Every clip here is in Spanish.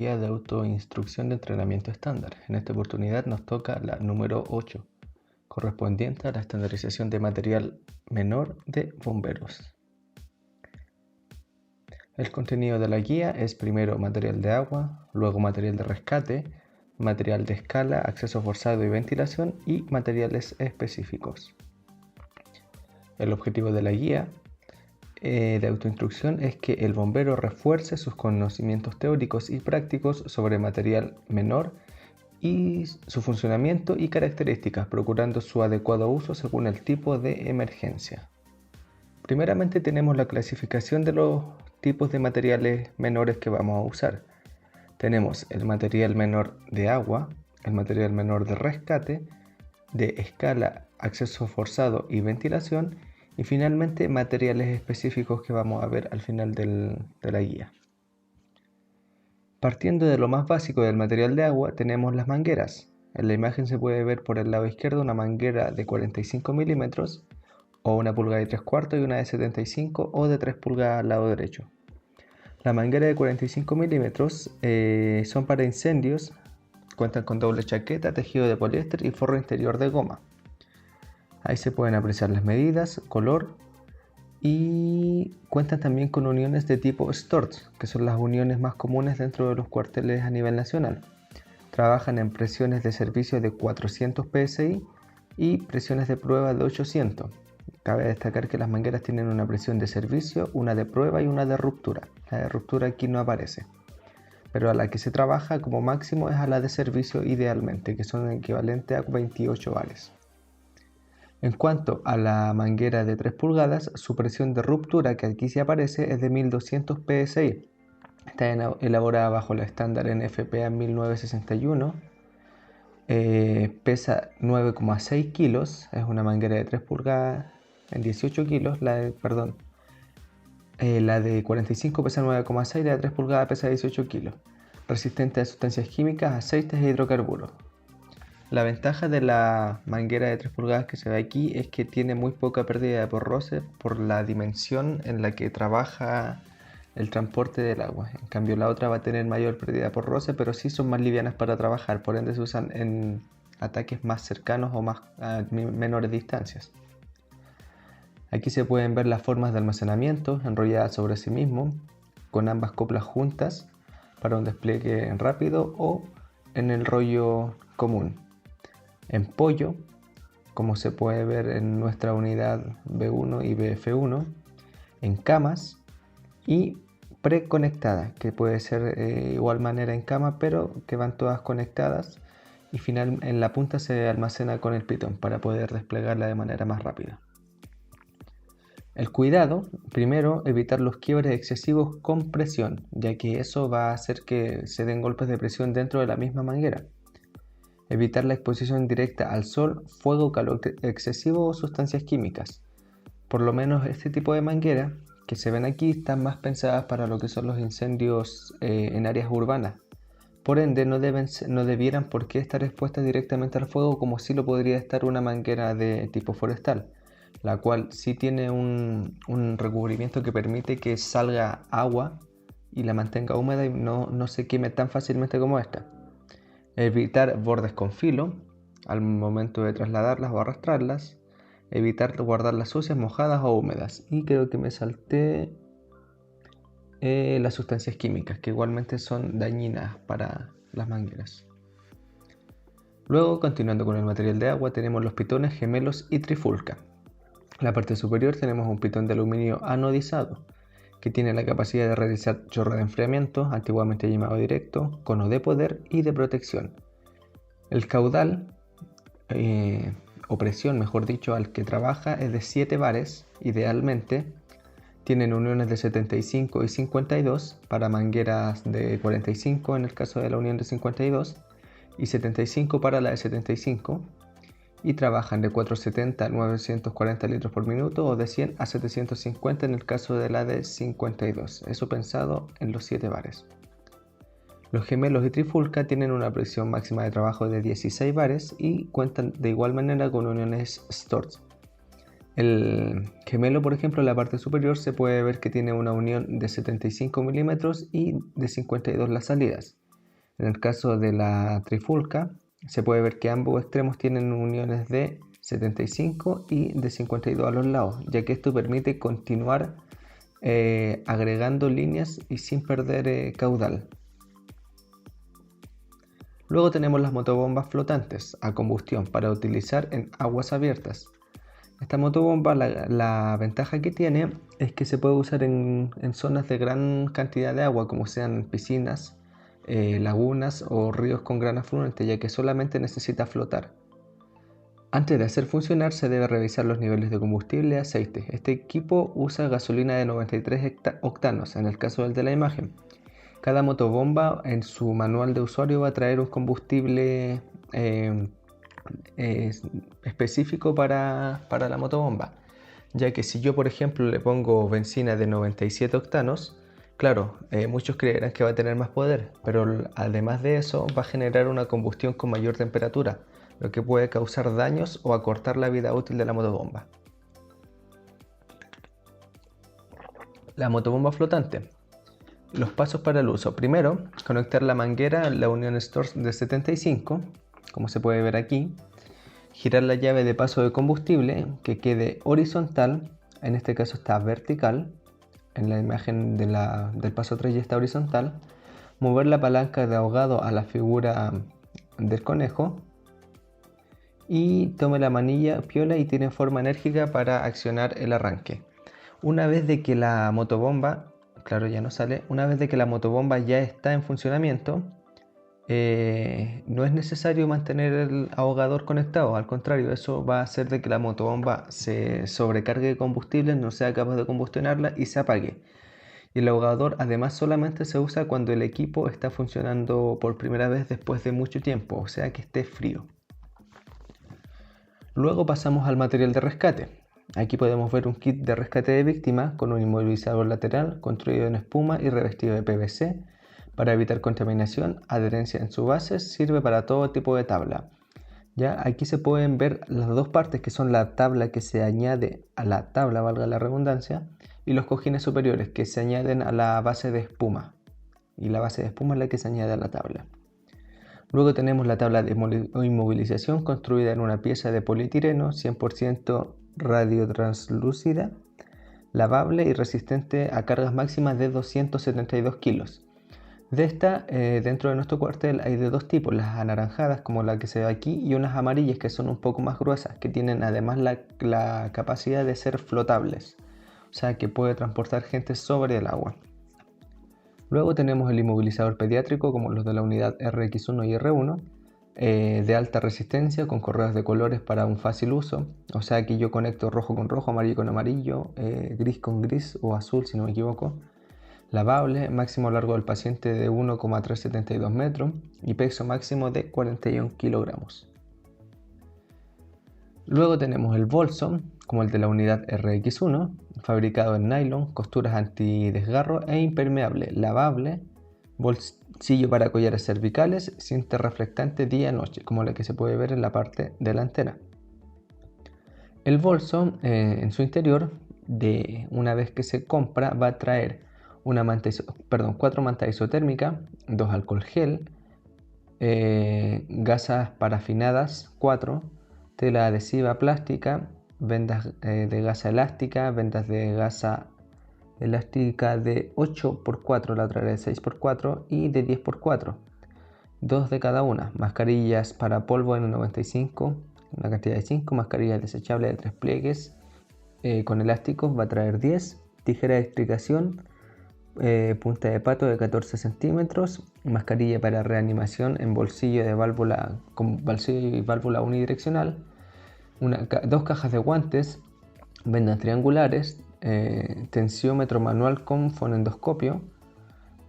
Guía de autoinstrucción de entrenamiento estándar. En esta oportunidad nos toca la número 8, correspondiente a la estandarización de material menor de bomberos. El contenido de la guía es primero material de agua, luego material de rescate, material de escala, acceso forzado y ventilación y materiales específicos. El objetivo de la guía de autoinstrucción es que el bombero refuerce sus conocimientos teóricos y prácticos sobre material menor y su funcionamiento y características, procurando su adecuado uso según el tipo de emergencia. Primeramente tenemos la clasificación de los tipos de materiales menores que vamos a usar. Tenemos el material menor de agua, el material menor de rescate, de escala, acceso forzado y ventilación, y finalmente materiales específicos que vamos a ver al final de la guía. Partiendo de lo más básico del material de agua, tenemos las mangueras. En la imagen se puede ver por el lado izquierdo una manguera de 45 milímetros o una pulgada y 3/4 y una de 75 o de 3 pulgadas al lado derecho. La manguera de 45 milímetros son para incendios, cuentan con doble chaqueta, tejido de poliéster y forro interior de goma. Ahí se pueden apreciar las medidas, color y cuentan también con uniones de tipo Storz, que son las uniones más comunes dentro de los cuarteles a nivel nacional. Trabajan en presiones de servicio de 400 psi y presiones de prueba de 800. Cabe destacar que las mangueras tienen una presión de servicio, una de prueba y una de ruptura. La de ruptura aquí no aparece, pero a la que se trabaja como máximo es a la de servicio idealmente, que son equivalentes a 28 bares. En cuanto a la manguera de 3 pulgadas, su presión de ruptura, que aquí se aparece, es de 1200 psi. Está elaborada bajo la estándar NFPA 1961. Pesa 9,6 kilos. Es una manguera de 3 pulgadas en 18 kilos. La de 45 pesa 9,6, la de 3 pulgadas pesa 18 kilos. Resistente a sustancias químicas, aceites e hidrocarburos. La ventaja de la manguera de 3 pulgadas que se ve aquí es que tiene muy poca pérdida por roce por la dimensión en la que trabaja el transporte del agua. En cambio la otra va a tener mayor pérdida por roce, pero sí son más livianas para trabajar, por ende se usan en ataques más cercanos o a menores distancias. Aquí se pueden ver las formas de almacenamiento enrolladas sobre sí mismo, con ambas coplas juntas para un despliegue rápido o en el rollo común. En pollo, como se puede ver en nuestra unidad B1 y BF1, en camas y preconectadas, que puede ser igual manera en cama, pero que van todas conectadas y en la punta se almacena con el pitón para poder desplegarla de manera más rápida. El cuidado, primero, evitar los quiebres excesivos con presión, ya que eso va a hacer que se den golpes de presión dentro de la misma manguera. Evitar la exposición directa al sol, fuego, calor excesivo o sustancias químicas. Por lo menos este tipo de manguera que se ven aquí están más pensadas para lo que son los incendios en áreas urbanas. Por ende no debieran por qué estar expuestas directamente al fuego como si lo podría estar una manguera de tipo forestal, la cual sí tiene un recubrimiento que permite que salga agua y la mantenga húmeda y no se queme tan fácilmente como esta. Evitar bordes con filo al momento de trasladarlas o arrastrarlas. Evitar guardarlas sucias, mojadas o húmedas. Y creo que me salté las sustancias químicas, que igualmente son dañinas para las mangueras. Luego, continuando con el material de agua, tenemos los pitones, gemelos y trifulca. En la parte superior tenemos un pitón de aluminio anodizado, que tiene la capacidad de realizar chorro de enfriamiento, antiguamente llamado directo, cono de poder y de protección. El caudal, o presión mejor dicho, al que trabaja es de 7 bares, idealmente. Tienen uniones de 75 y 52 para mangueras de 45 en el caso de la unión de 52 y 75 para la de 75. Y trabajan de 470 a 940 litros por minuto o de 100 a 750 en el caso de la de 52, eso pensado en los 7 bares. Los gemelos y trifulca tienen una presión máxima de trabajo de 16 bares y cuentan de igual manera con uniones Storz. El gemelo, por ejemplo, en la parte superior se puede ver que tiene una unión de 75 milímetros y de 52 las salidas. En el caso de la trifulca, se puede ver que ambos extremos tienen uniones de 75 y de 52 a los lados, ya que esto permite continuar agregando líneas y sin perder caudal. Luego tenemos las motobombas flotantes a combustión para utilizar en aguas abiertas. Esta motobomba, la ventaja que tiene es que se puede usar en zonas de gran cantidad de agua, como sean piscinas, lagunas o ríos con gran afluente, ya que solamente necesita flotar. Antes de hacer funcionar se debe revisar los niveles de combustible y aceite. Este equipo usa gasolina de 93 octanos, en el caso del de la imagen. Cada motobomba en su manual de usuario va a traer un combustible específico para la motobomba, ya que si yo por ejemplo le pongo benzina de 97 octanos, claro, muchos creerán que va a tener más poder, pero además de eso va a generar una combustión con mayor temperatura, lo que puede causar daños o acortar la vida útil de la motobomba. La motobomba flotante. Los pasos para el uso. Primero, conectar la manguera a la unión Stors de 75, como se puede ver aquí. Girar la llave de paso de combustible que quede horizontal, en este caso está vertical, en la imagen del paso 3 ya está horizontal. Mover la palanca de ahogado a la figura del conejo y tome la manilla piola y tiene forma enérgica para accionar el arranque. Una vez de que la motobomba, claro ya no sale, una vez de que la motobomba ya está en funcionamiento, no es necesario mantener el ahogador conectado, al contrario, eso va a hacer de que la motobomba se sobrecargue de combustible, no sea capaz de combustionarla y se apague. Y el ahogador además solamente se usa cuando el equipo está funcionando por primera vez después de mucho tiempo, o sea que esté frío. Luego pasamos al material de rescate. Aquí podemos ver un kit de rescate de víctimas con un inmovilizador lateral construido en espuma y revestido de PVC. Para evitar contaminación, adherencia en su base, sirve para todo tipo de tabla. Ya aquí se pueden ver las dos partes que son la tabla que se añade a la tabla, valga la redundancia, y los cojines superiores que se añaden a la base de espuma. Y la base de espuma es la que se añade a la tabla. Luego tenemos la tabla de inmovilización construida en una pieza de polietileno 100% radiotranslúcida, lavable y resistente a cargas máximas de 272 kilos. De esta, dentro de nuestro cuartel hay de dos tipos, las anaranjadas como la que se ve aquí y unas amarillas que son un poco más gruesas, que tienen además la capacidad de ser flotables, o sea que puede transportar gente sobre el agua. Luego tenemos el inmovilizador pediátrico como los de la unidad RX1 y R1, de alta resistencia con correas de colores para un fácil uso, o sea que yo conecto rojo con rojo, amarillo con amarillo, gris con gris o azul si no me equivoco. Lavable, máximo largo del paciente de 1,372 metros y peso máximo de 41 kilogramos. Luego tenemos el bolso, como el de la unidad RX1, fabricado en nylon, costuras antidesgarro e impermeable, lavable, bolsillo para collares cervicales, cinta reflectante día-noche, como la que se puede ver en la parte delantera. El bolso, en su interior, una vez que se compra, va a traer 4 mantas isotérmicas, 2 alcohol gel, gasas parafinadas 4, tela adhesiva plástica, vendas de gasa elástica, vendas de gasa elástica de 8x4, la otra era de 6x4 y de 10x4, 2 de cada una, mascarillas para polvo N95, una cantidad de 5, mascarillas desechables de 3 pliegues con elásticos, va a traer 10, tijera de extricación, punta de pato de 14 centímetros, mascarilla para reanimación en bolsillo de válvula con bolsillo y válvula unidireccional, 2 cajas de guantes, vendas triangulares, tensiómetro manual con fonendoscopio,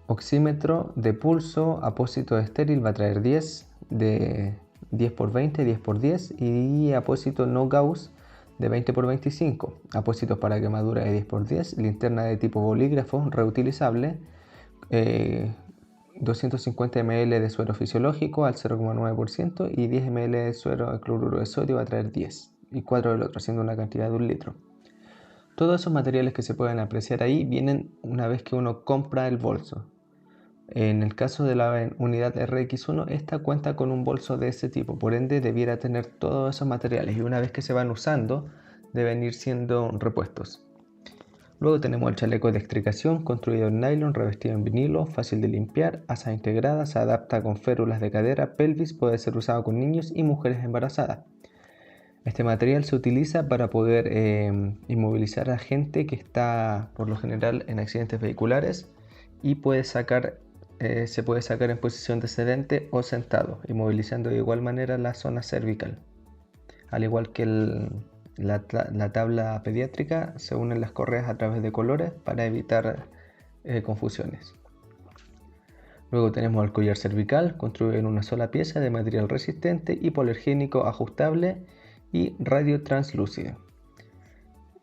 oxímetro de pulso, apósito estéril va a traer 10 de 10x20, 10x10 y apósito no Gauss de 20x25, apósitos para quemadura de 10x10, linterna de tipo bolígrafo reutilizable, 250 ml de suero fisiológico al 0,9% y 10 ml de suero de cloruro de sodio va a traer 10 y 4 del otro, haciendo una cantidad de 1 litro. Todos esos materiales que se pueden apreciar ahí vienen una vez que uno compra el bolso. En el caso de la unidad RX1, esta cuenta con un bolso de ese tipo, por ende debiera tener todos esos materiales y una vez que se van usando deben ir siendo repuestos. Luego tenemos el chaleco de extricación construido en nylon, revestido en vinilo, fácil de limpiar, asa integrada, se adapta con férulas de cadera, pelvis, puede ser usado con niños y mujeres embarazadas. Este material se utiliza para poder inmovilizar a gente que está por lo general en accidentes vehiculares y se puede sacar en posición descendente o sentado, inmovilizando de igual manera la zona cervical. Al igual que la tabla pediátrica, se unen las correas a través de colores para evitar confusiones. Luego tenemos el collar cervical, construido en una sola pieza de material resistente, hipoalergénico, ajustable y radio translúcido.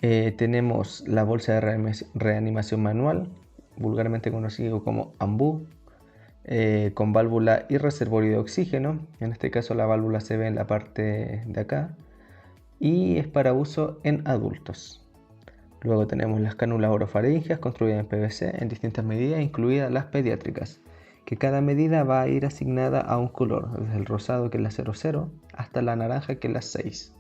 Tenemos la bolsa de reanimación manual, vulgarmente conocido como AMBU, con válvula y reservorio de oxígeno. En este caso la válvula se ve en la parte de acá y es para uso en adultos. Luego tenemos las cánulas orofaringeas construidas en PVC en distintas medidas, incluidas las pediátricas, que cada medida va a ir asignada a un color, desde el rosado, que es la 00, hasta la naranja, que es la 6.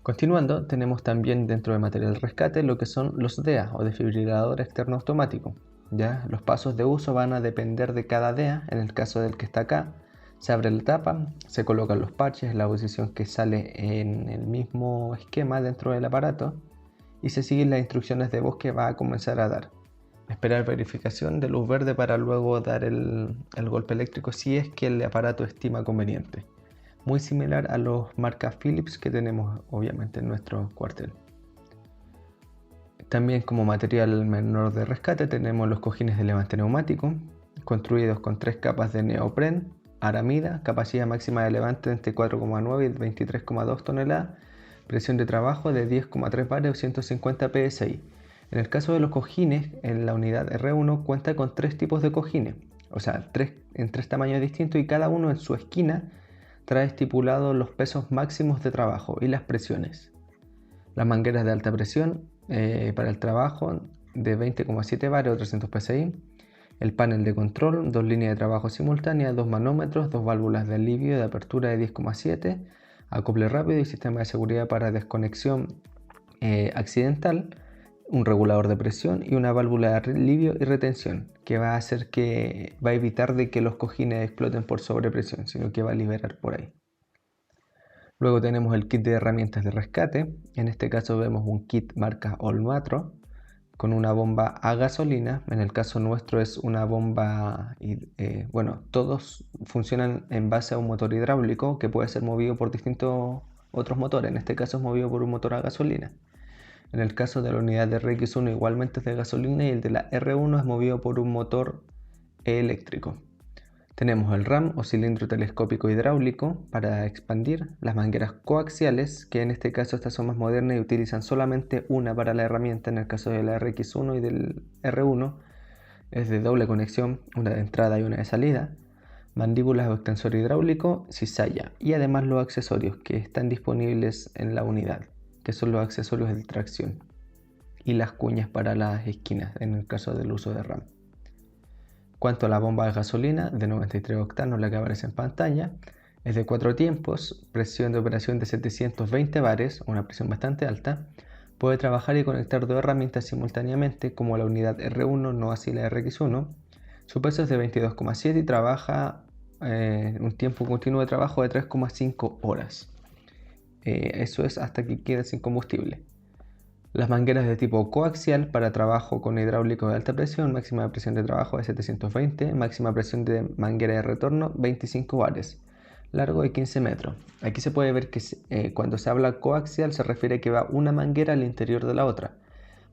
Continuando, tenemos también dentro del material rescate lo que son los DEA o desfibrilador externo automático. ¿Ya? Los pasos de uso van a depender de cada DEA. En el caso del que está acá, se abre la tapa, se colocan los parches en la posición que sale en el mismo esquema dentro del aparato y se siguen las instrucciones de voz que va a comenzar a dar. Esperar verificación de luz verde para luego dar el golpe eléctrico si es que el aparato estima conveniente. Muy similar a los marcas Philips que tenemos obviamente en nuestro cuartel. También como material menor de rescate tenemos los cojines de levante neumático, construidos con 3 capas de neopren, aramida, capacidad máxima de levante entre 4,9 y 23,2 toneladas, presión de trabajo de 10,3 bares o 150 psi. En el caso de los cojines, en la unidad R1 cuenta con 3 tipos de cojines, o sea, en 3 tamaños distintos y cada uno en su esquina trae estipulados los pesos máximos de trabajo y las presiones. Las mangueras de alta presión para el trabajo de 20,7 bares o 300 psi. El panel de control, 2 líneas de trabajo simultáneas, 2 manómetros, 2 válvulas de alivio de apertura de 10,7, acople rápido y sistema de seguridad para desconexión accidental, un regulador de presión y una válvula de alivio y retención que va a evitar de que los cojines exploten por sobrepresión, sino que va a liberar por ahí. Luego tenemos el kit de herramientas de rescate. En este caso vemos un kit marca Olmatro con una bomba a gasolina. En el caso nuestro es una bomba, todos funcionan en base a un motor hidráulico que puede ser movido por distintos otros motores. En este caso es movido por un motor a gasolina. En el caso de la unidad de RX1 igualmente es de gasolina y el de la R1 es movido por un motor eléctrico. Tenemos el RAM o cilindro telescópico hidráulico para expandir, las mangueras coaxiales, que en este caso estas son más modernas y utilizan solamente una para la herramienta. En el caso de la RX1 y del R1 es de doble conexión, una de entrada y una de salida. Mandíbulas o extensor hidráulico, cizalla y además los accesorios que están disponibles en la unidad, que son los accesorios de tracción y las cuñas para las esquinas en el caso del uso de RAM. Cuanto a la bomba de gasolina de 93 octanos, la que aparece en pantalla, es de 4 tiempos, presión de operación de 720 bares, una presión bastante alta. Puede trabajar y conectar 2 herramientas simultáneamente, como la unidad R1, no así la RX1. Su peso es de 22,7 y trabaja un tiempo continuo de trabajo de 3,5 horas. Eso es hasta que quede sin combustible. Las mangueras de tipo coaxial para trabajo con hidráulico de alta presión, máxima presión de trabajo de 720, máxima presión de manguera de retorno 25 bares, largo de 15 metros. Aquí se puede ver que cuando se habla coaxial se refiere a que va una manguera al interior de la otra.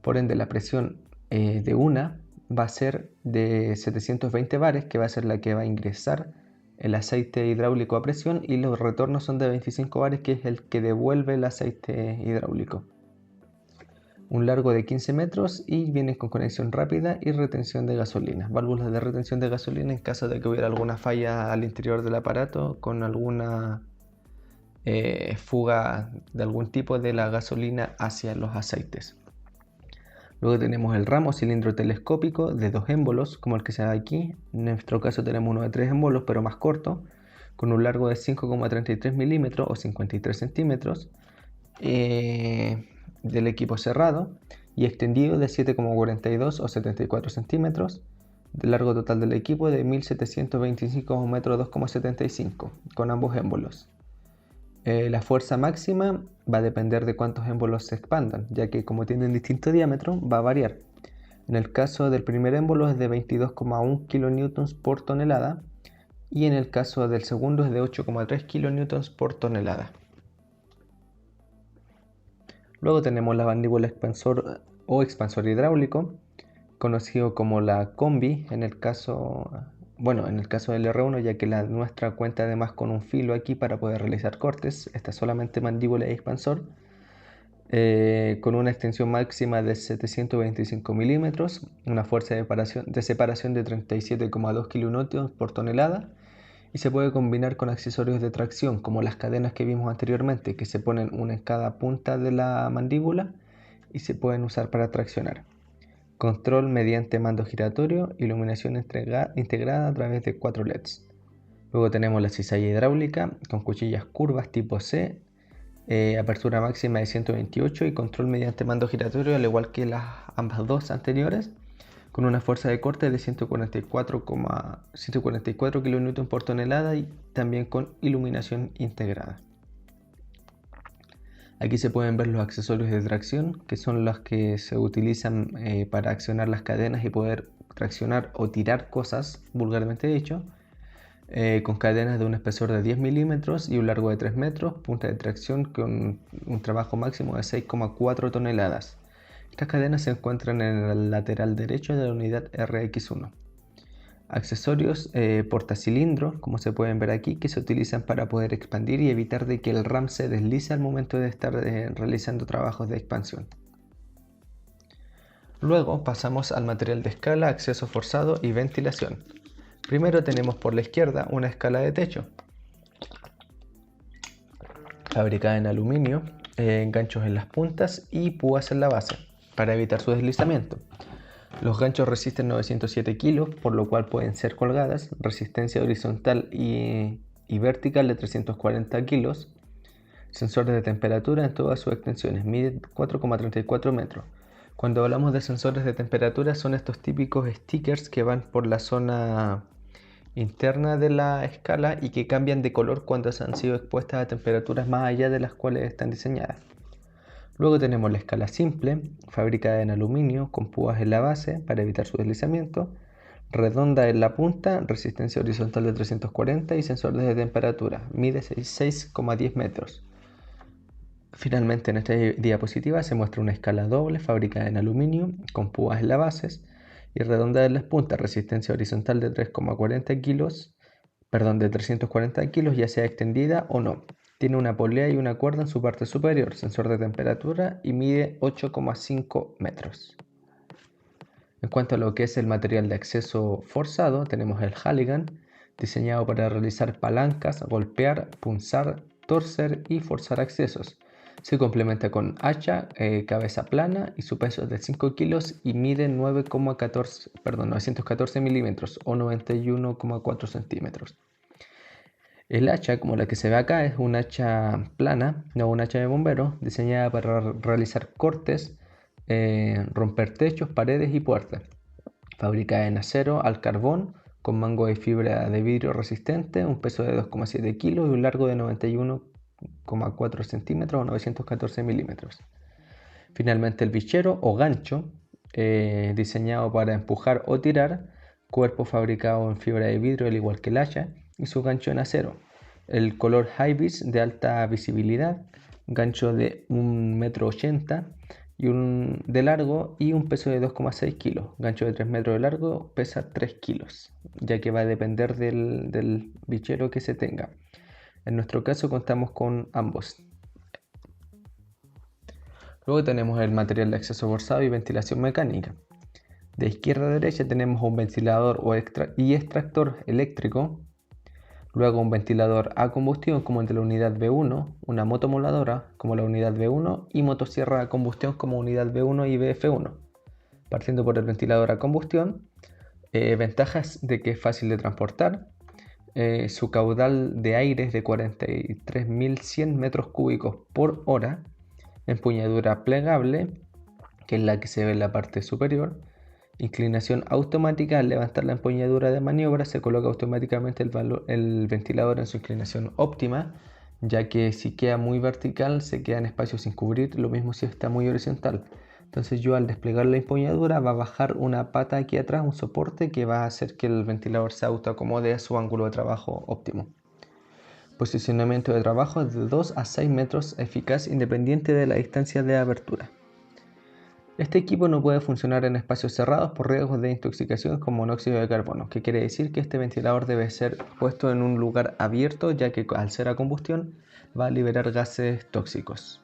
Por ende, la presión de una va a ser de 720 bares, que va a ser la que va a ingresar el aceite hidráulico a presión, y los retornos son de 25 bares, que es el que devuelve el aceite hidráulico. Un largo de 15 metros y viene con conexión rápida y retención de gasolina. Válvulas de retención de gasolina en caso de que hubiera alguna falla al interior del aparato con alguna fuga de algún tipo de la gasolina hacia los aceites. Luego tenemos el ramo cilindro telescópico de 2 émbolos, como el que se ve aquí. En nuestro caso tenemos uno de 3 émbolos, pero más corto, con un largo de 5,33 milímetros o 53 centímetros, del equipo cerrado, y extendido de 7,42 o 74 centímetros, de largo total del equipo de 1725 metros 2,75, con ambos émbolos. La fuerza máxima va a depender de cuántos émbolos se expandan, ya que como tienen distinto diámetro, va a variar. En el caso del primer émbolo es de 22,1 kN por tonelada y en el caso del segundo es de 8,3 kN por tonelada. Luego tenemos la mandíbula expansor o expansor hidráulico, conocido como la combi en el caso del R1, ya que la nuestra cuenta además con un filo aquí para poder realizar cortes. Esta es solamente mandíbula y expansor, con una extensión máxima de 725 milímetros, una fuerza de separación de 37,2 kN por tonelada, y se puede combinar con accesorios de tracción como las cadenas que vimos anteriormente, que se ponen una en cada punta de la mandíbula y se pueden usar para traccionar. Control mediante mando giratorio, iluminación integrada a través de 4 LEDs. Luego tenemos la cizalla hidráulica con cuchillas curvas tipo C, apertura máxima de 128 y control mediante mando giratorio, al igual que las ambas dos anteriores, con una fuerza de corte de 144 kN por tonelada y también con iluminación integrada. Aquí se pueden ver los accesorios de tracción, que son los que se utilizan para accionar las cadenas y poder traccionar o tirar cosas, vulgarmente dicho, con cadenas de un espesor de 10 milímetros y un largo de 3 metros, punta de tracción con un trabajo máximo de 6,4 toneladas. Estas cadenas se encuentran en el lateral derecho de la unidad RX1. Accesorios portacilindros, como se pueden ver aquí, que se utilizan para poder expandir y evitar de que el RAM se deslice al momento de estar realizando trabajos de expansión. Luego pasamos al material de escala, acceso forzado y ventilación. Primero tenemos por la izquierda una escala de techo, fabricada en aluminio, ganchos en las puntas y púas en la base, para evitar su deslizamiento. Los ganchos resisten 907 kilos, por lo cual pueden ser colgadas, resistencia horizontal y vertical de 340 kilos, sensores de temperatura en todas sus extensiones, mide 4,34 metros. Cuando hablamos de sensores de temperatura son estos típicos stickers que van por la zona interna de la escala y que cambian de color cuando han sido expuestas a temperaturas más allá de las cuales están diseñadas. Luego tenemos la escala simple, fabricada en aluminio, con púas en la base para evitar su deslizamiento, redonda en la punta, resistencia horizontal de 340 y sensores de temperatura, mide 6,10 metros. Finalmente en esta diapositiva se muestra una escala doble, fabricada en aluminio, con púas en la base y redonda en las puntas, resistencia horizontal de 340 kilos, de 340 kilos, ya sea extendida o no. Tiene una polea y una cuerda en su parte superior, sensor de temperatura y mide 8,5 metros. En cuanto a lo que es el material de acceso forzado, tenemos el Halligan, diseñado para realizar palancas, golpear, punzar, torcer y forzar accesos. Se complementa con hacha, cabeza plana y su peso es de 5 kilos y mide 914 milímetros o 91,4 centímetros. El hacha, como la que se ve acá, es un hacha plana, no un hacha de bombero, diseñada para realizar cortes, romper techos, paredes y puertas. Fabricada en acero al carbón, con mango de fibra de vidrio resistente, un peso de 2,7 kilos y un largo de 91,4 centímetros o 914 milímetros. Finalmente el bichero o gancho, diseñado para empujar o tirar, cuerpo fabricado en fibra de vidrio al igual que el hacha y su gancho en acero. El color High-Vis de alta visibilidad, gancho de 1,80 m de largo y un peso de 2,6 kilos. Gancho de 3 metros de largo pesa 3 kilos, ya que va a depender del bichero que se tenga. En nuestro caso contamos con ambos. Luego tenemos el material de acceso forzado y ventilación mecánica. De izquierda a derecha tenemos un ventilador y extractor eléctrico, luego un ventilador a combustión como el de la unidad B1, una motomoladora como la unidad B1 y motosierra a combustión como unidad B1 y BF1. Partiendo por el ventilador a combustión, ventajas de que es fácil de transportar. Su caudal de aire es de 43.100 metros cúbicos por hora, empuñadura plegable, que es la que se ve en la parte superior, inclinación automática. Al levantar la empuñadura de maniobra se coloca automáticamente el ventilador en su inclinación óptima, ya que si queda muy vertical se queda en espacio sin cubrir, lo mismo si está muy horizontal. Entonces yo al desplegar la empuñadura va a bajar una pata aquí atrás, un soporte que va a hacer que el ventilador se autoacomode a su ángulo de trabajo óptimo. Posicionamiento de trabajo de 2 a 6 metros eficaz independiente de la distancia de abertura. Este equipo no puede funcionar en espacios cerrados por riesgos de intoxicación con monóxido de carbono, que quiere decir que este ventilador debe ser puesto en un lugar abierto, ya que al ser a combustión va a liberar gases tóxicos.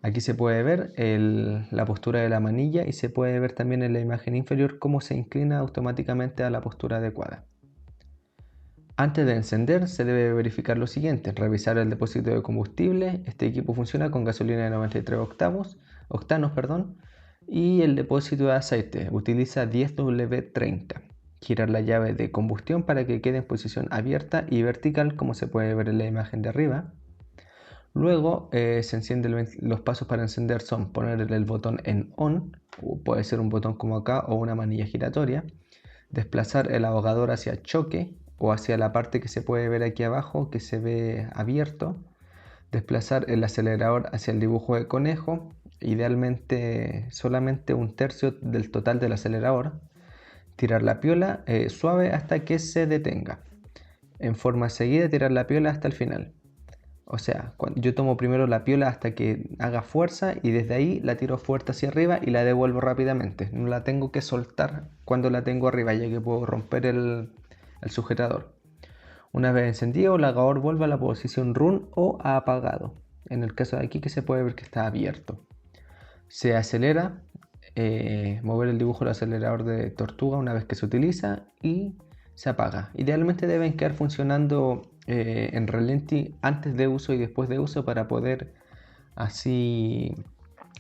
Aquí se puede ver la postura de la manilla y se puede ver también en la imagen inferior cómo se inclina automáticamente a la postura adecuada. Antes de encender se debe verificar lo siguiente: revisar el depósito de combustible. Este equipo funciona con gasolina de 93 octanos, y el depósito de aceite utiliza 10W30. Girar la llave de combustión para que quede en posición abierta y vertical, como se puede ver en la imagen de arriba. Luego se enciende los pasos para encender son poner el botón en on, o puede ser un botón como acá o una manilla giratoria, desplazar el ahogador hacia choque o hacia la parte que se puede ver aquí abajo que se ve abierto, desplazar el acelerador hacia el dibujo de conejo, idealmente solamente 1/3 del total del acelerador, tirar la piola suave hasta que se detenga, en forma seguida tirar la piola hasta el final. O sea, yo tomo primero la piola hasta que haga fuerza y desde ahí la tiro fuerte hacia arriba y la devuelvo rápidamente. No la tengo que soltar cuando la tengo arriba, ya que puedo romper el sujetador. Una vez encendido, el ahogador vuelve a la posición run o a apagado. En el caso de aquí que se puede ver que está abierto. Se acelera, mover el dibujo del acelerador de tortuga una vez que se utiliza y se apaga. Idealmente deben quedar funcionando en ralentí antes de uso y después de uso para poder así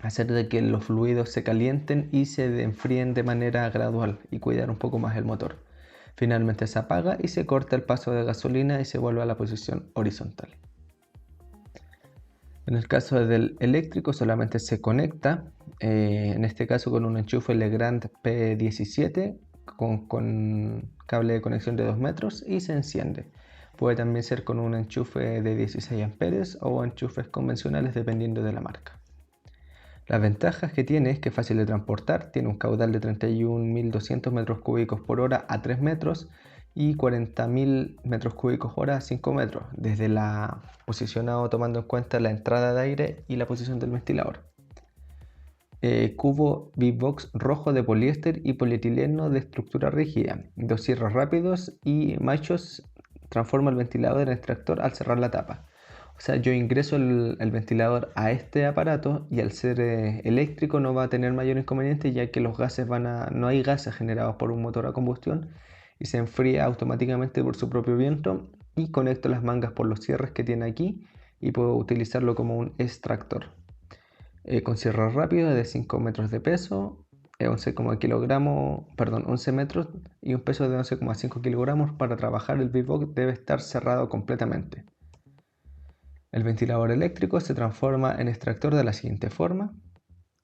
hacer de que los fluidos se calienten y se enfríen de manera gradual y cuidar un poco más el motor. Finalmente se apaga y se corta el paso de gasolina y se vuelve a la posición horizontal. En el caso del eléctrico solamente se conecta, en este caso con un enchufe Legrand P17 con cable de conexión de 2 metros y se enciende. Puede también ser con un enchufe de 16 amperes o enchufes convencionales dependiendo de la marca. Las ventajas que tiene es que es fácil de transportar, tiene un caudal de 31.200 metros cúbicos por hora a 3 metros y 40.000 metros cúbicos hora a 5 metros, desde la posicionado tomando en cuenta la entrada de aire y la posición del ventilador. Cubo B-Box rojo de poliéster y polietileno de estructura rígida, 2 cierres rápidos y machos transforma el ventilador en extractor al cerrar la tapa. O sea, yo ingreso el ventilador a este aparato y al ser eléctrico no va a tener mayor inconveniente, ya que los gases no hay gases generados por un motor a combustión y se enfría automáticamente por su propio viento, y conecto las mangas por los cierres que tiene aquí y puedo utilizarlo como un extractor. Con cierre rápido de 5 metros de peso, 11 metros y un peso de 11,5 kilogramos. Para trabajar el B-Box debe estar cerrado completamente. El ventilador eléctrico se transforma en extractor de la siguiente forma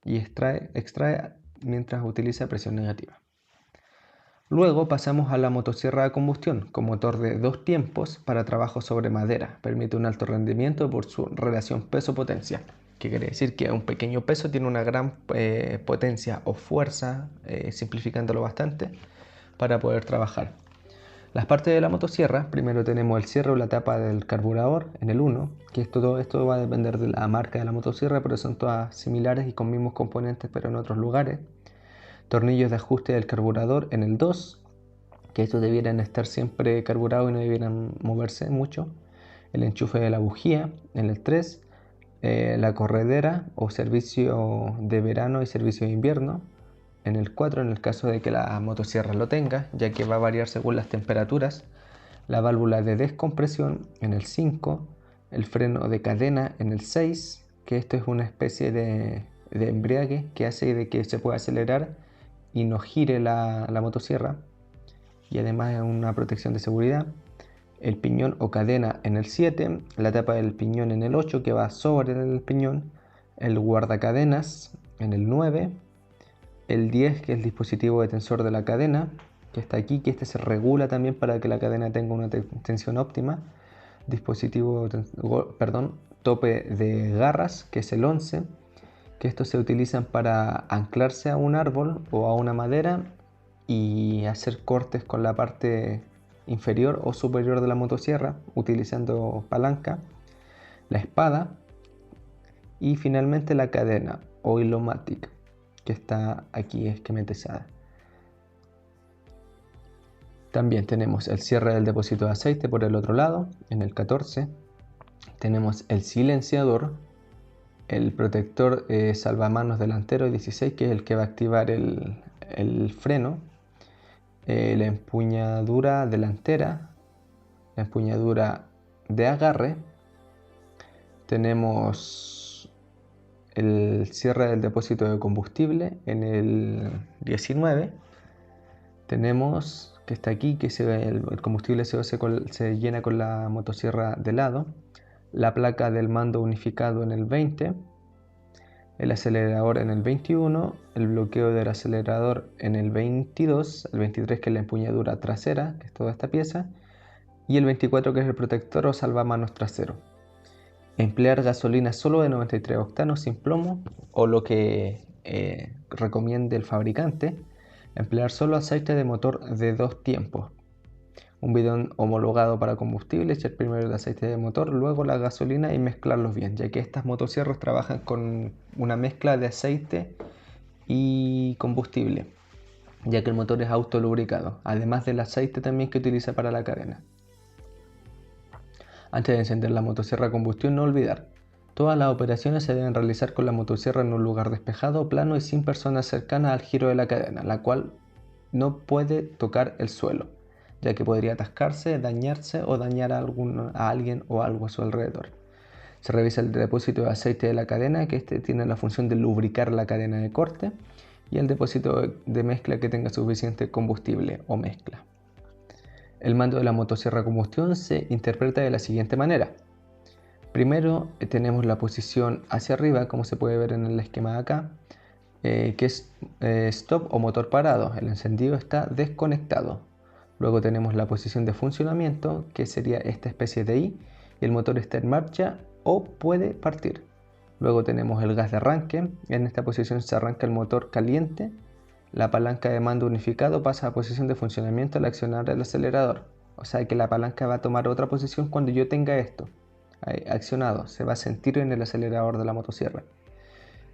y extrae mientras utiliza presión negativa. Luego pasamos a la motosierra de combustión con motor de 2 tiempos para trabajo sobre madera. Permite un alto rendimiento por su relación peso-potencia, que quiere decir que un pequeño peso tiene una gran potencia o fuerza, simplificándolo bastante, para poder trabajar. Las partes de la motosierra: primero tenemos el cierre o la tapa del carburador en el 1, que todo esto va a depender de la marca de la motosierra, pero son todas similares y con mismos componentes pero en otros lugares. Tornillos de ajuste del carburador en el 2, que estos debieran estar siempre carburados y no debieran moverse mucho. El enchufe de la bujía en el 3, la corredera o servicio de verano y servicio de invierno en el 4, en el caso de que la motosierra lo tenga, ya que va a variar según las temperaturas. La válvula de descompresión en el 5, el freno de cadena en el 6, que esto es una especie de de embriague que hace de que se pueda acelerar y no gire la motosierra, y además es una protección de seguridad. El piñón o cadena en el 7, la tapa del piñón en el 8 que va sobre el piñón, el guardacadenas en el 9, el 10 que es el dispositivo de tensor de la cadena, que está aquí, que este se regula también para que la cadena tenga una tensión óptima. Dispositivo, tope de garras, que es el 11, que estos se utilizan para anclarse a un árbol o a una madera y hacer cortes con la parte inferior o superior de la motosierra utilizando palanca. La espada y finalmente la cadena o Hilo-Matic, que está aquí esquematizada. También tenemos el cierre del depósito de aceite por el otro lado, en el 14. Tenemos el silenciador, el protector salvamanos delantero 16, que es el que va a activar el freno, la empuñadura delantera, la empuñadura de agarre. Tenemos el cierre del depósito de combustible en el 19. Tenemos que está aquí, que el combustible se llena con la motosierra de lado. La placa del mando unificado en el 20. El acelerador en el 21. El bloqueo del acelerador en el 22. El 23 que es la empuñadura trasera, que es toda esta pieza. Y el 24 que es el protector o salvamanos trasero. Emplear gasolina solo de 93 octanos sin plomo o lo que recomiende el fabricante. Emplear solo aceite de motor de 2 tiempos. Un bidón homologado para combustible, echar primero el aceite de motor, luego la gasolina y mezclarlos bien, ya que estas motosierras trabajan con una mezcla de aceite y combustible, ya que el motor es autolubricado, además del aceite también que utiliza para la cadena. Antes de encender la motosierra a combustión, no olvidar: todas las operaciones se deben realizar con la motosierra en un lugar despejado, plano y sin personas cercanas al giro de la cadena, la cual no puede tocar el suelo, ya que podría atascarse, dañarse o dañar a alguien o algo a su alrededor. Se revisa el depósito de aceite de la cadena, que este tiene la función de lubricar la cadena de corte, y el depósito de mezcla que tenga suficiente combustible o mezcla. El mando de la motosierra a combustión se interpreta de la siguiente manera. Primero tenemos la posición hacia arriba, como se puede ver en el esquema de acá, que es stop o motor parado. El encendido está desconectado. Luego tenemos la posición de funcionamiento, que sería esta especie de I, y el motor está en marcha o puede partir. Luego tenemos el gas de arranque. En esta posición se arranca el motor caliente. La palanca de mando unificado pasa a posición de funcionamiento al accionar el acelerador. O sea que la palanca va a tomar otra posición cuando yo tenga esto accionado. Se va a sentir en el acelerador de la motosierra.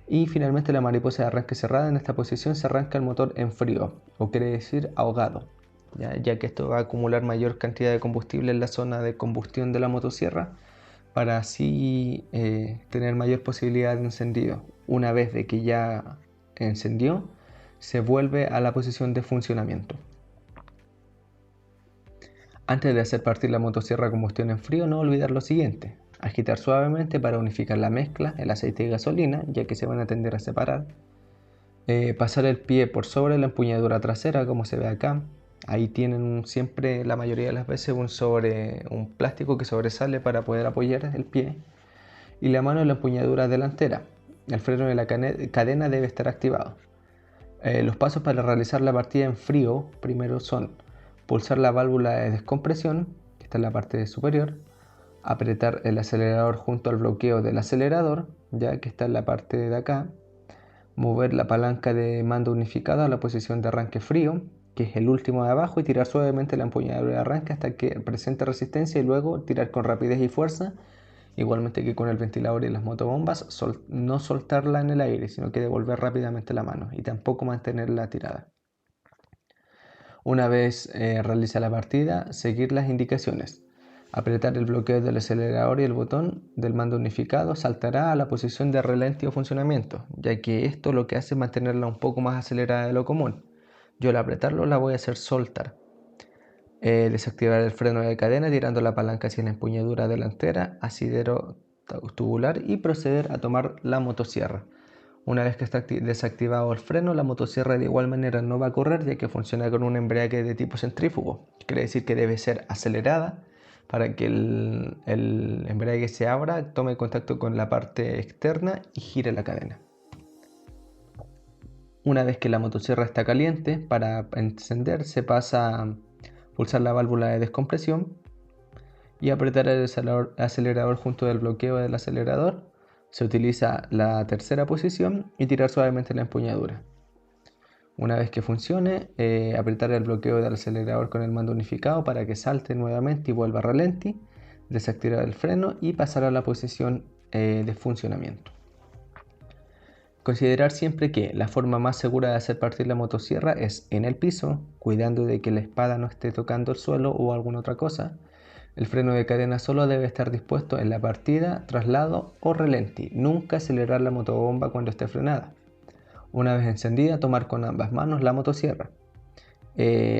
Y finalmente la mariposa de arranque cerrada. En esta posición se arranca el motor en frío, o quiere decir ahogado, ya que esto va a acumular mayor cantidad de combustible en la zona de combustión de la motosierra, para así tener mayor posibilidad de encendido. Una vez de que ya encendió, se vuelve a la posición de funcionamiento. Antes de hacer partir la motosierra a combustión en frío, no olvidar lo siguiente: agitar suavemente para unificar la mezcla, el aceite y gasolina, ya que se van a tender a separar. Pasar el pie por sobre la empuñadura trasera, como se ve acá. Ahí tienen siempre, la mayoría de las veces, un plástico que sobresale para poder apoyar el pie. Y la mano en la empuñadura delantera. El freno de la cadena debe estar activado. Los pasos para realizar la partida en frío primero son: pulsar la válvula de descompresión, que está en la parte superior, apretar el acelerador junto al bloqueo del acelerador, ya que está en la parte de acá, mover la palanca de mando unificado a la posición de arranque frío, que es el último de abajo, y tirar suavemente la empuñadura de arranque hasta que presente resistencia, y luego tirar con rapidez y fuerza, igualmente que con el ventilador y las motobombas, no soltarla en el aire, sino que devolver rápidamente la mano y tampoco mantenerla tirada. Una vez realiza la partida, seguir las indicaciones. Apretar el bloqueo del acelerador y el botón del mando unificado saltará a la posición de ralentí o funcionamiento, ya que esto lo que hace es mantenerla un poco más acelerada de lo común. Yo al apretarlo la voy a hacer soltar. Desactivar el freno de cadena tirando la palanca hacia la empuñadura delantera, asidero tubular, y proceder a tomar la motosierra. Una vez que está desactivado el freno, la motosierra de igual manera no va a correr, ya que funciona con un embrague de tipo centrífugo. Quiere decir que debe ser acelerada para que el embrague se abra, tome contacto con la parte externa y gire la cadena. Una vez que la motosierra está caliente, para encender se pasa a pulsar la válvula de descompresión y apretar el acelerador junto del bloqueo del acelerador. Se utiliza la tercera posición y tirar suavemente la empuñadura. Una vez que funcione, apretar el bloqueo del acelerador con el mando unificado para que salte nuevamente y vuelva a ralentí, desactivar el freno y pasar a la posición de funcionamiento. Considerar siempre que la forma más segura de hacer partir la motosierra es en el piso, cuidando de que la espada no esté tocando el suelo o alguna otra cosa. El freno de cadena solo debe estar dispuesto en la partida, traslado o relenti. Nunca acelerar la motobomba cuando esté frenada. Una vez encendida, tomar con ambas manos la motosierra.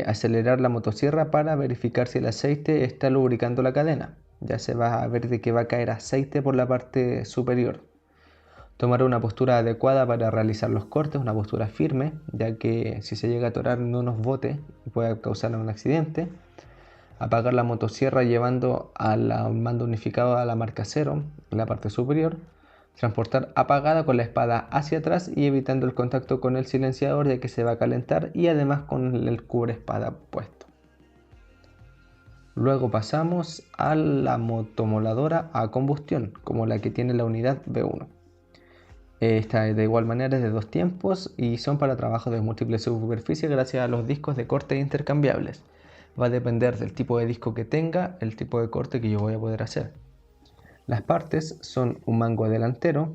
Acelerar la motosierra para verificar si el aceite está lubricando la cadena. Ya se va a ver de que va a caer aceite por la parte superior. Tomar una postura adecuada para realizar los cortes, una postura firme, ya que si se llega a atorar no nos bote y puede causar un accidente. Apagar la motosierra llevando al mando unificado a la marca 0 en la parte superior. Transportar apagada con la espada hacia atrás y evitando el contacto con el silenciador, ya que se va a calentar, y además con el cubre espada puesto. Luego pasamos a la motomoladora a combustión, como la que tiene la unidad B1. Esta de igual manera es de 2 tiempos y son para trabajos de múltiples superficies gracias a los discos de corte intercambiables. Va a depender del tipo de disco que tenga, el tipo de corte que yo voy a poder hacer. Las partes son un mango delantero,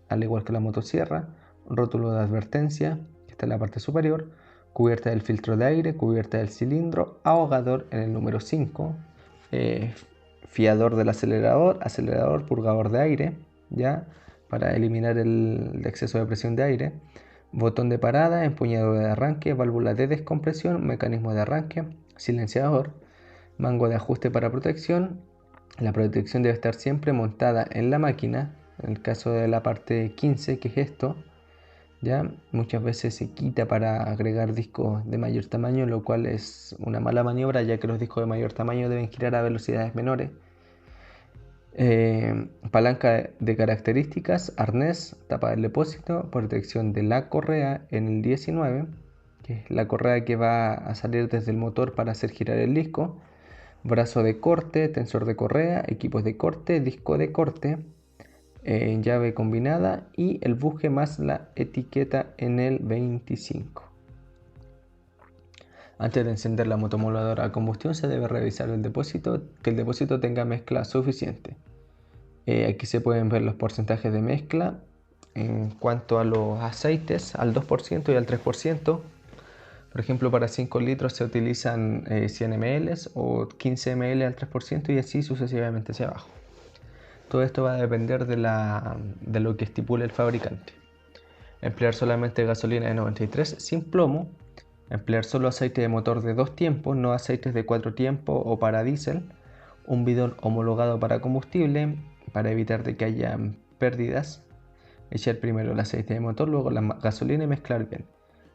al igual que la motosierra, rótulo de advertencia, que está en la parte superior, cubierta del filtro de aire, cubierta del cilindro, ahogador en el número 5, fiador del acelerador, purgador de aire, ya, para eliminar el exceso de presión de aire, botón de parada, empuñadura de arranque, válvula de descompresión, mecanismo de arranque, silenciador, mango de ajuste para protección. La protección debe estar siempre montada en la máquina. En el caso de la parte 15, que es esto, ya muchas veces se quita para agregar discos de mayor tamaño, lo cual es una mala maniobra, ya que los discos de mayor tamaño deben girar a velocidades menores. Palanca de características, arnés, tapa del depósito, protección de la correa en el 19, que es la correa que va a salir desde el motor para hacer girar el disco, brazo de corte, tensor de correa, equipos de corte, disco de corte, llave combinada y el buje más la etiqueta en el 25. Antes de encender la motomoladora a combustión se debe revisar el depósito, que el depósito tenga mezcla suficiente. Aquí se pueden ver los porcentajes de mezcla en cuanto a los aceites, al 2% y al 3%. Por ejemplo, para 5 litros se utilizan 100 ml o 15 ml al 3% y así sucesivamente hacia abajo. Todo esto va a depender de lo que estipule el fabricante. Emplear solamente gasolina de 93 sin plomo. Emplear solo aceite de motor de 2 tiempos, no aceites de 4 tiempos o para diésel. Un bidón homologado para combustible, para evitar de que haya pérdidas. Echar primero el aceite de motor, luego la gasolina y mezclar bien.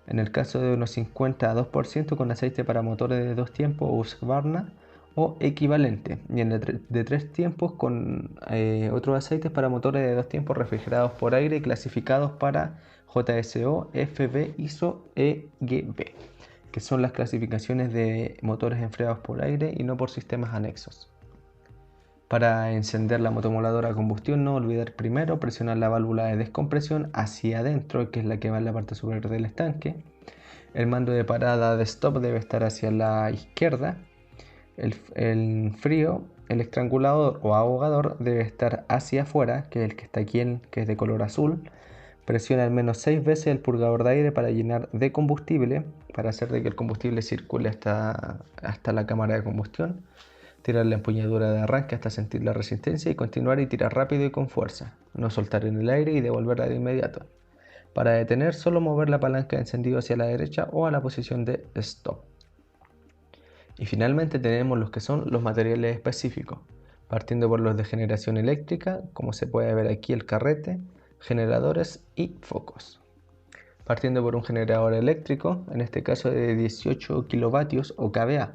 En el caso de unos 50 a 2% con aceite para motores de 2 tiempos o Husqvarna o equivalente, y en el de 3 tiempos con otros aceites para motores de 2 tiempos refrigerados por aire y clasificados para JSO, FB, ISO, EGB, que son las clasificaciones de motores enfriados por aire y no por sistemas anexos. Para encender la motomoladora a combustión, no olvidar primero presionar la válvula de descompresión hacia adentro, que es la que va en la parte superior del estanque. El mando de parada de stop debe estar hacia la izquierda. El frío, el estrangulador o ahogador debe estar hacia afuera, que es el que está aquí, que es de color azul. Presiona al menos 6 veces el purgador de aire para llenar de combustible, para hacer de que el combustible circule hasta la cámara de combustión. Tirar la empuñadura de arranque hasta sentir la resistencia y continuar y tirar rápido y con fuerza. No soltar en el aire y devolverla de inmediato. Para detener, solo mover la palanca de encendido hacia la derecha o a la posición de stop. Y finalmente tenemos los que son los materiales específicos, partiendo por los de generación eléctrica, como se puede ver aquí el carrete, generadores y focos. Partiendo por un generador eléctrico, en este caso de 18 kilovatios o kVA,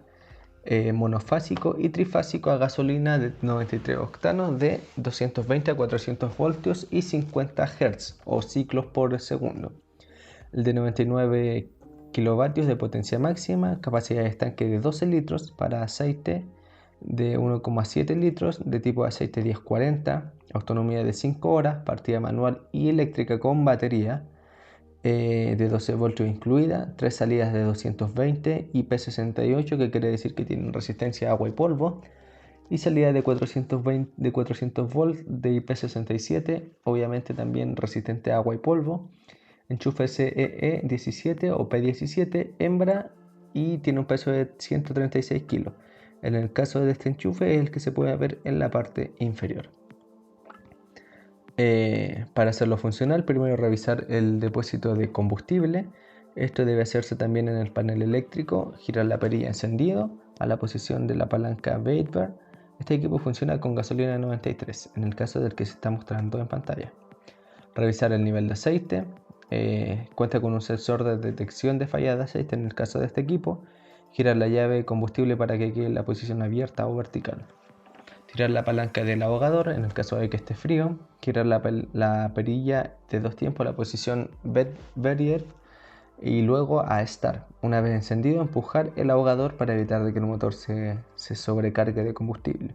monofásico y trifásico a gasolina de 93 octanos de 220 a 400 voltios y 50 Hz o ciclos por segundo. El de 99 kilovatios de potencia máxima, capacidad de estanque de 12 litros para aceite de 1,7 litros de tipo de aceite 1040, autonomía de 5 horas, partida manual y eléctrica con batería, de 12 voltios incluida, 3 salidas de 220 IP68, que quiere decir que tienen resistencia a agua y polvo, y salida de 400 volts de IP67, obviamente también resistente a agua y polvo, enchufe CEE 17 o P17 hembra y tiene un peso de 136 kilos. En el caso de este enchufe es el que se puede ver en la parte inferior. Para hacerlo funcional, primero revisar el depósito de combustible. Esto debe hacerse también en el panel eléctrico, girar la perilla encendido a la posición de la palanca Vapor. Este equipo funciona con gasolina 93, en el caso del que se está mostrando en pantalla. Revisar el nivel de aceite. Cuenta con un sensor de detección de falla de aceite en el caso de este equipo. Girar la llave de combustible para que quede en la posición abierta o vertical. Tirar la palanca del ahogador en el caso de que esté frío. Girar la perilla de 2 tiempos a la posición Barrier y luego a Start. Una vez encendido, empujar el ahogador para evitar que el motor se sobrecargue de combustible.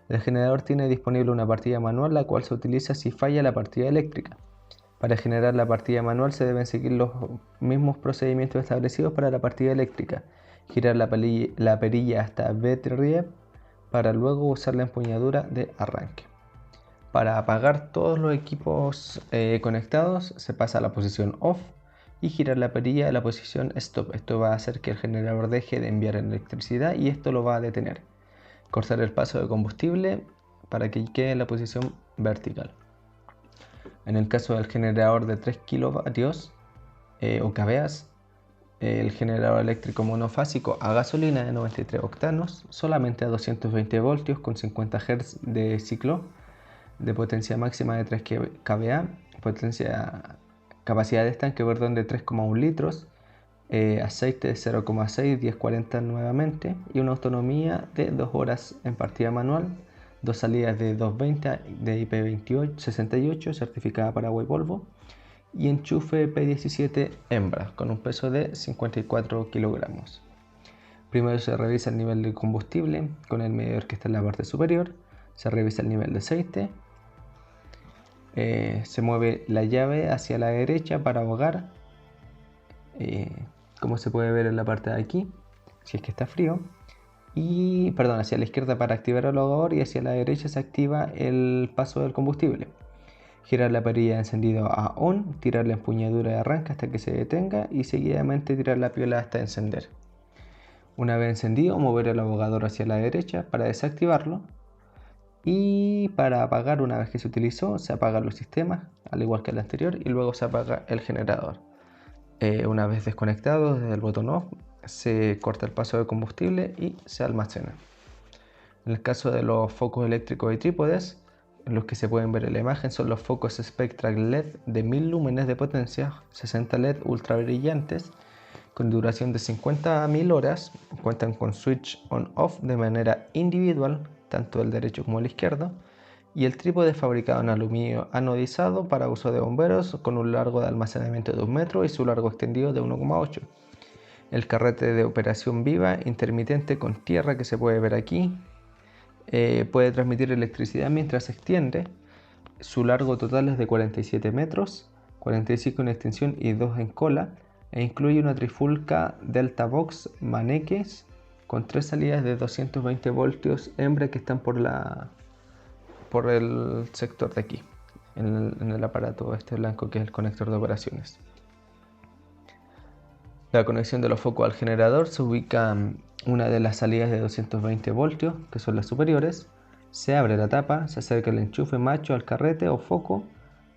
El generador tiene disponible una partida manual, la cual se utiliza si falla la partida eléctrica. Para generar la partida manual se deben seguir los mismos procedimientos establecidos para la partida eléctrica. Girar la perilla hasta Barrier para luego usar la empuñadura de arranque. Para apagar todos los equipos conectados se pasa a la posición OFF y girar la perilla a la posición STOP. Esto va a hacer que el generador deje de enviar electricidad y esto lo va a detener. Cortar el paso de combustible para que quede en la posición vertical. En el caso del generador de 3 kilovatios o kVA, el generador eléctrico monofásico a gasolina de 93 octanos, solamente a 220 voltios con 50 Hz de ciclo, de potencia máxima de 3 kVA, capacidad de estanque de 3,1 litros, aceite de 0,6, 1040 nuevamente y una autonomía de 2 horas en partida manual, 2 salidas de 220 de IP68 certificada para agua y polvo y enchufe P17 hembra con un peso de 54 kilogramos. Primero se revisa el nivel de combustible con el medidor que está en la parte superior, se revisa el nivel de aceite, se mueve la llave hacia la derecha para ahogar, como se puede ver en la parte de aquí, si es que está frío, y hacia la izquierda para activar el ahogador y hacia la derecha se activa el paso del combustible. Girar la perilla de encendido a ON, tirar la empuñadura de arranque hasta que se detenga y seguidamente tirar la piola hasta encender. Una vez encendido, mover el ahogador hacia la derecha para desactivarlo y para apagar, una vez que se utilizó, se apagan los sistemas, al igual que el anterior, y luego se apaga el generador. Una vez desconectado desde el botón OFF, se corta el paso de combustible y se almacena. En el caso de los focos eléctricos y trípodes, los que se pueden ver en la imagen son los focos Spectral LED de 1000 lúmenes de potencia, 60 LED ultra brillantes, con duración de 50.000 horas, cuentan con switch on-off de manera individual, tanto el derecho como el izquierdo, y el trípode fabricado en aluminio anodizado para uso de bomberos con un largo de almacenamiento de 1 metro y su largo extendido de 1,8. El carrete de operación viva intermitente con tierra que se puede ver aquí, puede transmitir electricidad mientras se extiende. Su largo total es de 47 metros, 45 en extensión y 2 en cola, e incluye una trifulca Delta Box Maneques con 3 salidas de 220 voltios hembra que están por el sector de aquí, en el aparato este blanco que es el conector de operaciones. La conexión de los focos al generador se ubica una de las salidas de 220 voltios, que son las superiores. Se abre la tapa, se acerca el enchufe macho al carrete o foco,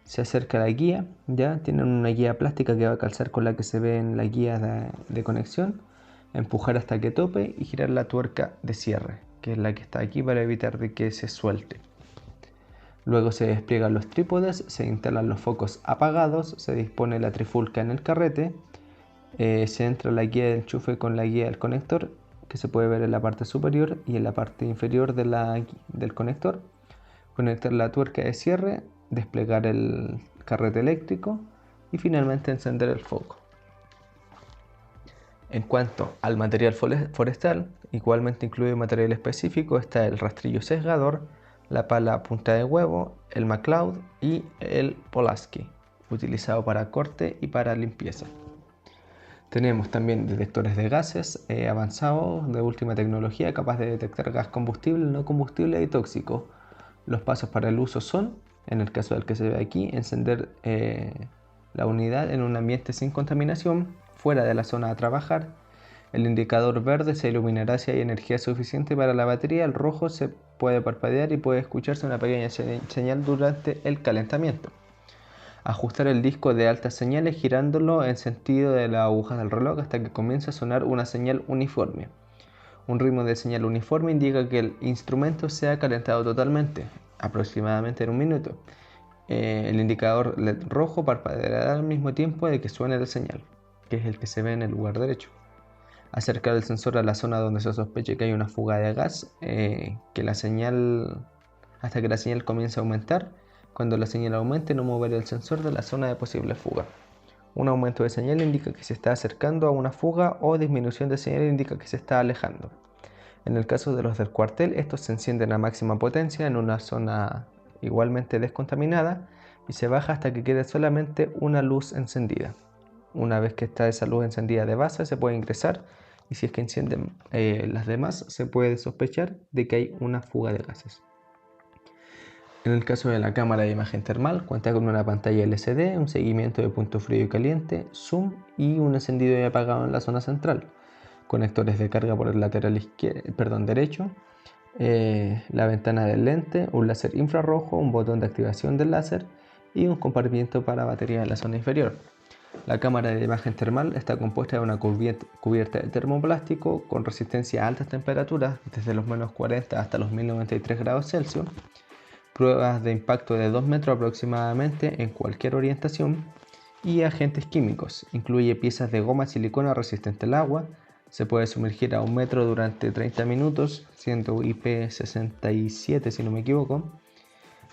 se acerca la guía, ya tienen una guía plástica que va a calzar con la que se ve en la guía de conexión, empujar hasta que tope y girar la tuerca de cierre, que es la que está aquí para evitar de que se suelte. Luego se despliegan los trípodes, se instalan los focos apagados, se dispone la trifulca en el carrete, se entra la guía de enchufe con la guía del conector, que se puede ver en la parte superior y en la parte inferior del conector, conectar la tuerca de cierre, desplegar el carrete eléctrico y finalmente encender el foco. En cuanto al material forestal, igualmente incluye material específico, está el rastrillo sesgador, la pala punta de huevo, el MacLeod y el Pulaski, utilizado para corte y para limpieza. Tenemos también detectores de gases avanzados de última tecnología, capaz de detectar gas combustible, no combustible y tóxico. Los pasos para el uso son, en el caso del que se ve aquí, encender la unidad en un ambiente sin contaminación, fuera de la zona a trabajar. El indicador verde se iluminará si hay energía suficiente para la batería, el rojo se puede parpadear y puede escucharse una pequeña señal durante el calentamiento. Ajustar el disco de altas señales girándolo en sentido de las agujas del reloj hasta que comience a sonar una señal uniforme. Un ritmo de señal uniforme indica que el instrumento se ha calentado totalmente, aproximadamente en un minuto. El indicador LED rojo parpadeará al mismo tiempo de que suene la señal, que es el que se ve en el lugar derecho. Acercar el sensor a la zona donde se sospeche que hay una fuga de gas, hasta que la señal comience a aumentar. Cuando la señal aumente, no mover el sensor de la zona de posible fuga. Un aumento de señal indica que se está acercando a una fuga o disminución de señal indica que se está alejando. En el caso de los del cuartel, estos se encienden a máxima potencia en una zona igualmente descontaminada y se baja hasta que quede solamente una luz encendida. Una vez que está esa luz encendida de base, se puede ingresar y si es que encienden las demás, se puede sospechar de que hay una fuga de gases. En el caso de la cámara de imagen termal, cuenta con una pantalla LCD, un seguimiento de punto frío y caliente, zoom y un encendido y apagado en la zona central. Conectores de carga por el lateral derecho, la ventana del lente, un láser infrarrojo, un botón de activación del láser y un compartimiento para batería en la zona inferior. La cámara de imagen termal está compuesta de una cubierta de termoplástico con resistencia a altas temperaturas, desde los menos 40 hasta los 1093 grados Celsius, pruebas de impacto de 2 metros aproximadamente en cualquier orientación y agentes químicos. Incluye piezas de goma silicona resistente al agua, se puede sumergir a 1 metro durante 30 minutos, siendo IP67 si no me equivoco.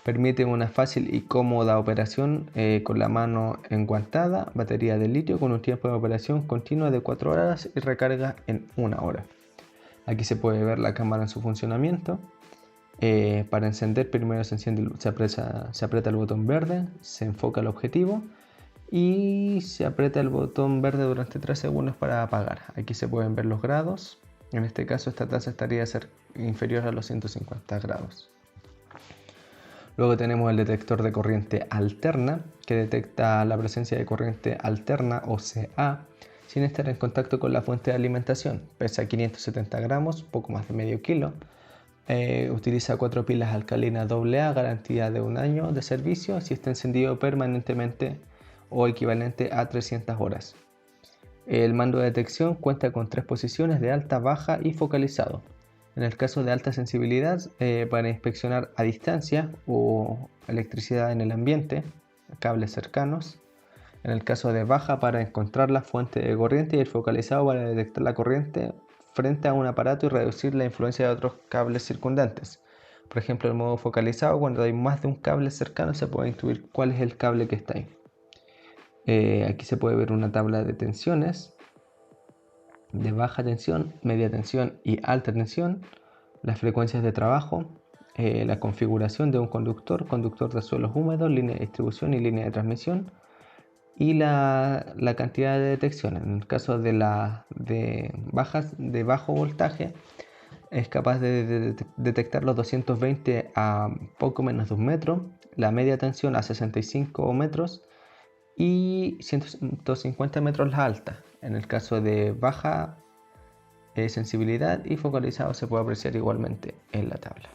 Permite una fácil y cómoda operación con la mano enguantada, batería de litio con un tiempo de operación continua de 4 horas y recarga en 1 hora. Aquí se puede ver la cámara en su funcionamiento. Para encender, primero se aprieta el botón verde, se enfoca el objetivo y se aprieta el botón verde durante 3 segundos para apagar. Aquí se pueden ver los grados. En este caso esta tasa estaría inferior a los 150 grados. Luego tenemos el detector de corriente alterna, que detecta la presencia de corriente alterna o CA sin estar en contacto con la fuente de alimentación. Pesa 570 gramos, poco más de medio kilo. Utiliza 4 pilas alcalinas AA, garantía de 1 año de servicio si está encendido permanentemente o equivalente a 300 horas. El mando de detección cuenta con 3 posiciones de alta, baja y focalizado. En el caso de alta sensibilidad, para inspeccionar a distancia o electricidad en el ambiente, cables cercanos. En el caso de baja, para encontrar la fuente de corriente, y el focalizado para detectar la corriente frente a un aparato y reducir la influencia de otros cables circundantes. Por ejemplo, el modo focalizado, cuando hay más de un cable cercano, se puede intuir cuál es el cable que está ahí. Aquí se puede ver una tabla de tensiones de baja tensión, media tensión y alta tensión, las frecuencias de trabajo, la configuración de un conductor de suelos húmedos, línea de distribución y línea de transmisión, y la cantidad de detección. En el caso de bajo voltaje, es capaz de detectar los 220 a poco menos de 1 metro, la media tensión a 65 metros y 150 metros la alta. En el caso de baja sensibilidad y focalizado se puede apreciar igualmente en la tabla.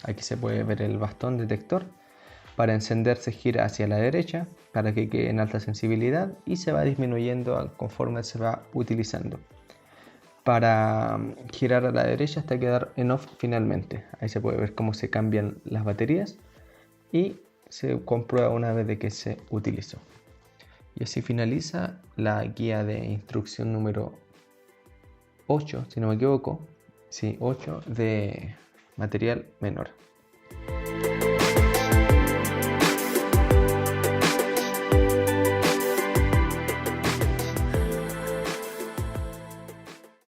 Aquí se puede ver el bastón detector. Para encender se gira hacia la derecha para que quede en alta sensibilidad y se va disminuyendo conforme se va utilizando. Para girar a la derecha hasta quedar en off finalmente. Ahí se puede ver cómo se cambian las baterías. y se comprueba una vez de que se utilizó. Y así finaliza la guía de instrucción número 8, si no me equivoco. Sí, 8 de material menor.